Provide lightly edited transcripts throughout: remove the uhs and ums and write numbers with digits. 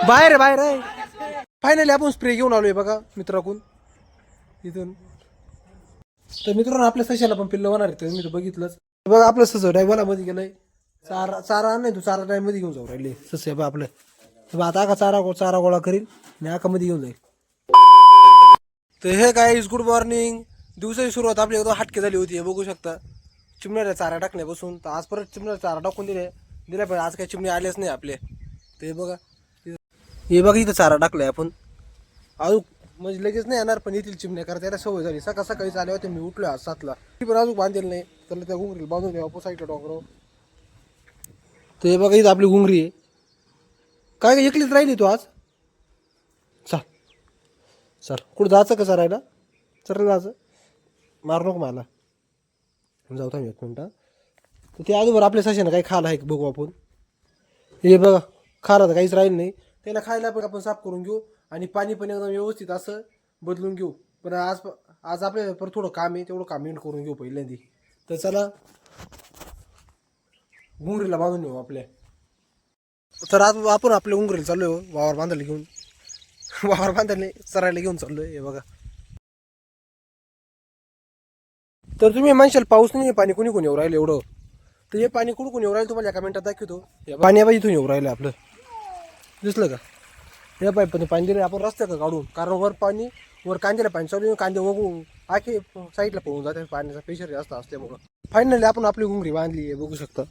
बाहेर बाहेर आहे. फायनली आपण स्प्रे घेऊन आलोय बघा मित्राकडून इथून. तर मित्रांनो आपल्या सशाला पण पिल्लं होणार आहे मी तर बघितलंच बघा. आपलं सस डायबला मध्ये गेलंय. चारा चारा नाही तू चारा टाइम मध्ये घेऊन जाऊ राहिले सस्य बा आपलं. तर आता का चारा गोळा करील आणि आका मध्ये घेऊन जाईल. तर हे गाईज गुड मॉर्निंग. दिवसाची सुरुवात आपली एकदम हटके झाली होती. हे बघू शकता चिमण्याला चारा टाकण्यापासून. तर आज परत चिमण्याला चारा टाकून दिल्या पण आज काही चिमणी आलेच नाही आपले. तर हे बघा इथं चारा टाकलाय आपण. अजून म्हणजे लगेच नाही येणार पण येथील चिमण्या करता त्याला सवय झाली. सकाळी आले होते मी उठलो आज 7ला. ती पण अजून बांधेल नाही. त्याला त्या घुंगरीला बांधून द्यावं साईडला डोंगराव. तर हे बघा इथं आपली घुंगरी आहे. काय एकलीच राहिली तू आज. चल सर कुठं जायचं का सरायला. सर जायचं मारू नको मला. जाऊ थांब 1 मिनटं. तर ते अजून आपल्या सशानं काही खायला आहे बघू आपण. हे बघा खायला तर काहीच राहील नाही. त्याला खायला पण आपण साफ करून घेऊ आणि पाणी पण एकदम व्यवस्थित असं बदलून घेऊ. पण आज आपल्याला परत थोडं काम आहे तेवढं काम एंड करून घेऊ पहिल्यांदा. तर चला घुंगरीला बांधून घेऊ आपल्या. तर आज आपण आपल्या घुंगरीला चाललोय वावर बांधायला घेऊन. वावर बांधायला चरायला घेऊन चाललोय. हे बघा. तर तुम्ही म्हणशाल पाऊस नाही पाणी कुणी येऊ राहिलं एवढं. तर हे पाणी कुठून येऊ राहिलं तुम्हाला एका मिनिटात दाखवतो. पाणी इथून येऊ राहिलं आपलं दिसलं का. हे पाईप पाणी दिलं आपण रस्त्यात काढून. कारण वर पाणी वर कांद्याला पाणी चालू कांदे वगळून आखे साईडला पळून जाते. पाण्याचा प्रेशर जास्त असल्यामुळं. फायनली आपण आपली घुंगरी बांधली आहे बघू शकता.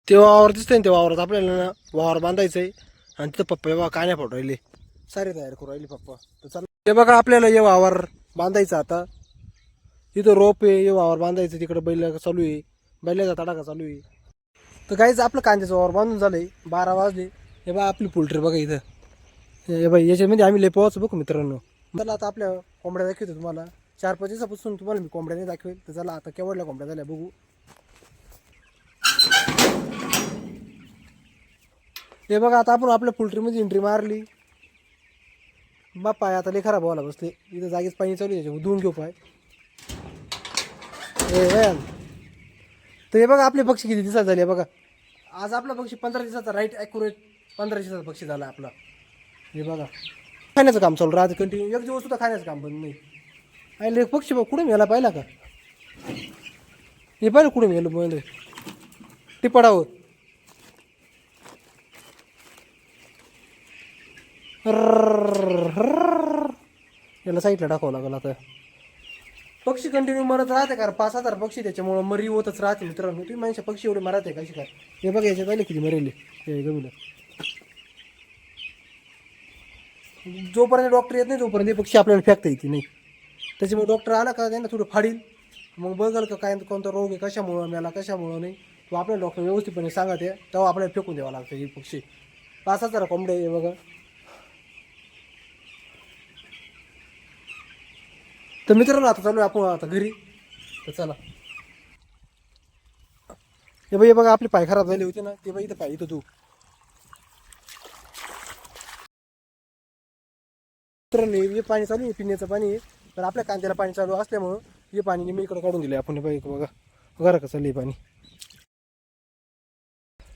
ते वावर दिसतंय ना. ते वावरात आपल्याला वावर बांधायचं आहे. आणि तिथं पप्पा बघा कान्या फोडू राहिले. सारे तयार करू राहिले पप्पा. तर चला ते बघा आपल्याला हे वावर बांधायचं आता. इथं रोप आहे. हे वावर बांधायचं. तिकडे बैल चालू आहे. बैलाचा तडाखा चालू आहे. तर काहीच आपलं कांद्याचं वावर बांधून झालंय. 12 वाजले. हे बघा आपली पोल्ट्री बघा इथं. हे बाई याच्यामध्ये आम्ही लय पोहायचं बघू मित्रांनो. चला आता आपल्या कोंबड्या दाखवतो तुम्हाला. 4-5 दिवसापासून तुम्हाला मी कोंबड्या नाही दाखवेल. तर चला आता केवढल्या कोंबड्या झाल्या बघू. हे बघा आता आपण आपल्या पोल्ट्रीमध्ये एंट्री मारली. पाय आता लय खराब व्हायला बसले. इथं जागेच पाणी चालू आहे. धुवून घेऊ पाय. तर हे बघा आपले पक्षी किती दिवसात झाले बघा. आज आपला पक्षी 15 दिवसाचा राईट ॲक्युरेट 15 दिवसाचा पक्षी झाला आपला. हे बघा खाण्याचं काम चालू राहते कंटिन्यू. एक दिवस सुद्धा खाण्याचं काम बंद नाही. आणि पक्षी बघ कुठे मेला पाहिला का. हे पाहिलं कुठे मेलं म्हणजे टिपडावर. याला साईडला टाकावं लागेल आता. पक्षी कंटिन्यू मरत राहते कारण 5,000 पक्षी त्याच्यामुळं मरी होतच राहते मित्रांनो. तुम्ही माणसं पक्षी एवढे मरत आहे कशी काय. हे बघा याच्यात पहिले किती मरेले हे गमीला. जोपर्यंत डॉक्टर येत नाही तोपर्यंत हे पक्षी आपल्याला फेकता येते नाही. त्याच्यामुळे डॉक्टर आला का त्यांना थोडं फाडील. मग बघाल का काय कोणता रोग आहे कशामुळं मला कशामुळं नाही. तो आपल्याला डॉक्टर व्यवस्थितपणे सांगा ते तेव्हा आपल्याला फेकून द्यावं लागतं हे पक्षी. 5,000 कोंबडे हे बघा. तर मित्रांनो आता चालू आपण आता घरी. तर चला हे बघा आपले पाय खराब झाले होते ना. ते इथं पाय इथं तू मित्रांनो हे पाणी चालू आहे पिण्याचं पाणी आहे. तर आपल्या कांद्याला पाणी चालू असल्यामुळं हे पाणी मी इकडं काढून दिलं आपण. बघा घरा कसं चाललं पाणी.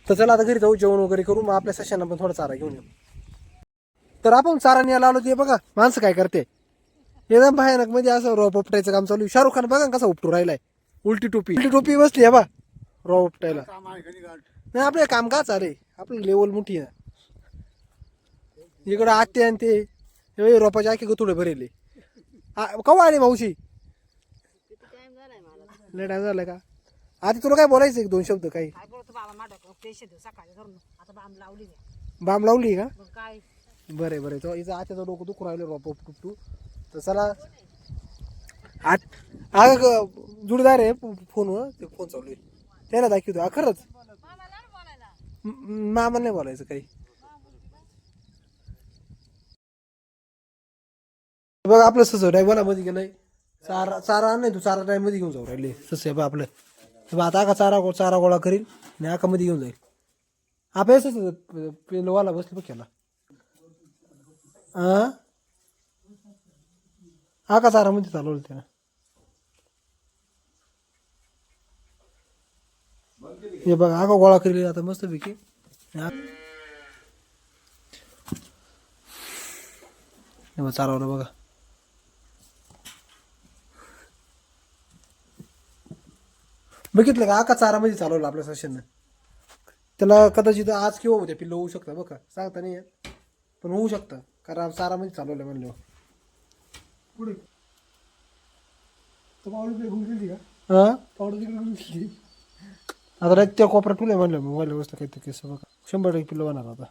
तर चला आता घरी जाऊ जेवण वगैरे करू. मग आपल्या सशांना पण थोडा चारा घेऊन येऊ. तर आपण चारा न्यायला आलो ते बघा माणसं काय करते. एकदम भयानक म्हणजे असं रॉप उपटायचं काम चालू आहे. शाहरुख खान बघा कसा उपटू राहिलाय. उलटी टोपी बसली आहे बा रॉ उपटायला. नाही आपलं काम का चालय आपलं लेवल मोठी आहे. इकडं आते आणि ते रोपाचे आखे थोडे भरेले. कवा आले मावशी. लय टाइम झाला का. आधी तुला काय बोलायचं 1-2 शब्द काही. बाम लावली का. बरे बरे तो इथं आत्याचं डोकं दुखू राहिलं रोप उपटू. तर चला अग जुडदार आहे फोनवर. ते फोन चालू आहे त्याला दाखवतो. खरंच मामा नाही बोलायचं काही. बघा आपलं सस डायबला मध्ये गेलंय. चारा नाही तू चारा टाइम मध्ये घेऊन जाऊ राहिले सस बा आपलं. आता का चारा गोळा करील आणि आका मध्ये घेऊन जाईल. आपल्या पेलवाला बसलं बघ त्याला. आका चारा मध्ये चालवलं त्याला. हे बघा आगा गोळा केली आता मस्त पैकी. चालवलं बघा. बघितलं का आका चारामध्ये चालवलं आपल्या सशानं. त्याला कदाचित आज किंवा उद्या पिल्लं होऊ शकतं बघा, सांगता नाही येत पण होऊ शकतं कारण चारामध्ये चालवलं म्हणलं. पुढे हा आता त्या कोपऱ्यात तुला म्हणलं मोबाईल व्यवस्था काही केस बघा 100% पिल्लं होणार आता.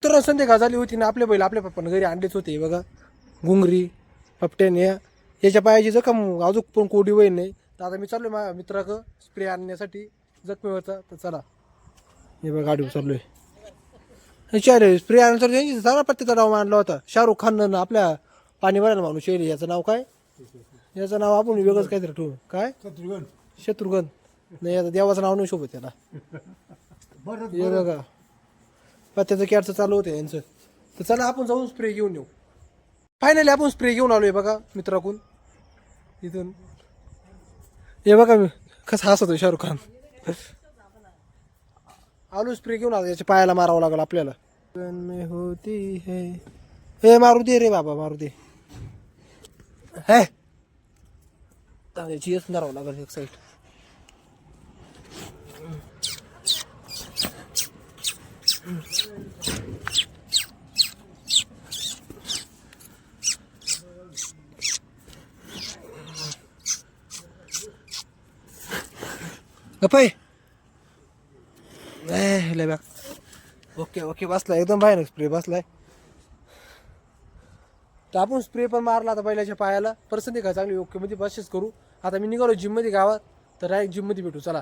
तर संध्याकाळ झाली होती ना, आपले बैल आपल्या पप्पानं घरी अंडेच होते बघा. गुंगरी पपट्यान याच्या पायाची जखम अजून पण कोडी वय नाही. तर आता मी चाललोय माझ्या मित्राकडं स्प्रे आणण्यासाठी जखमेवरचा. तर चला हे बघा गाडीवर चाललोय. चालेल स्प्रे आणण्यासाठी त्यांची सारा पत्त्याचा नाव मांडला होता. शाहरुख खाननं आपल्या पाणी भरायला माणूस येईल. याचं नाव काय? याचं नाव आपण वेगळंच काहीतरी ठेवू. काय? शत्रुघ्न. नाही आता देवाचं नाव नाही शोभत त्याला. हे बघा पत्त्याचं कॅटचं चालू होतं यांचं. तर चला आपण जाऊन स्प्रे घेऊन येऊ. फायनली आपण स्प्रे घेऊन आलोय बघा मित्राकडून इथून. हे बघा मी कसं हसतोय शाहरुख खान. आलू स्प्रे घेऊन आलो. याच्या पायाला मारावं लागलं आपल्याला. होती हे मारू दे रे बाबा मारू दे. हे याची येस मारावं लागल एक साईड. गप्पा ओके ओके बसलाय एकदम भयानक स्प्रे बसलाय. तर आपण स्प्रे पण मारला आता बैलाच्या पायाला. परत काय चांगली ओके मध्ये बसेस करू. आता मी निघालो जिम मध्ये गावात. तर डायरेक्ट जिम मध्ये भेटू चला.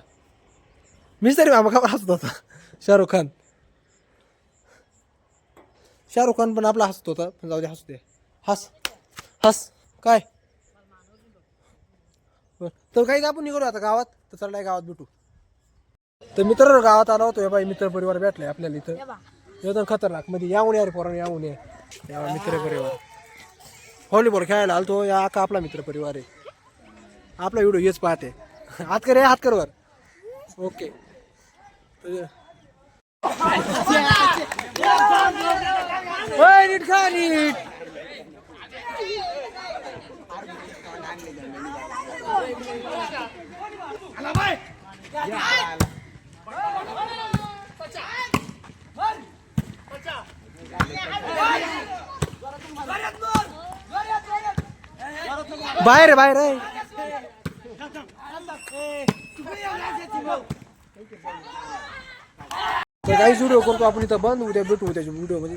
मीच तरी मामा का हसत होता शाहरुख खान. शाहरुख खान पण आपला हसत होता पण जाऊ दे हसू दे. हस हस काय तर काही आपण निघालो आता गावात. तर चला गावात भेटू. तर मित्र गावात आला होतो. बाई मित्र परिवार भेटलाय आपल्याला इथं एकदम खतरनाक मध्ये. याहून यार पोरांनो याहून या मित्र परिवार व्हॉलीबॉल खेळायला आलतो. या का आपला मित्र परिवार आहे. आपला व्हिडिओ हेच पाहते. हात कर हात कर वर. ओके नीट खा नीट. बाहेर बाहेर आहे. तर काहीच व्हिडिओ करतो आपण इथं बंद. उद्या भेटू त्याच्या व्हिडिओ मध्ये.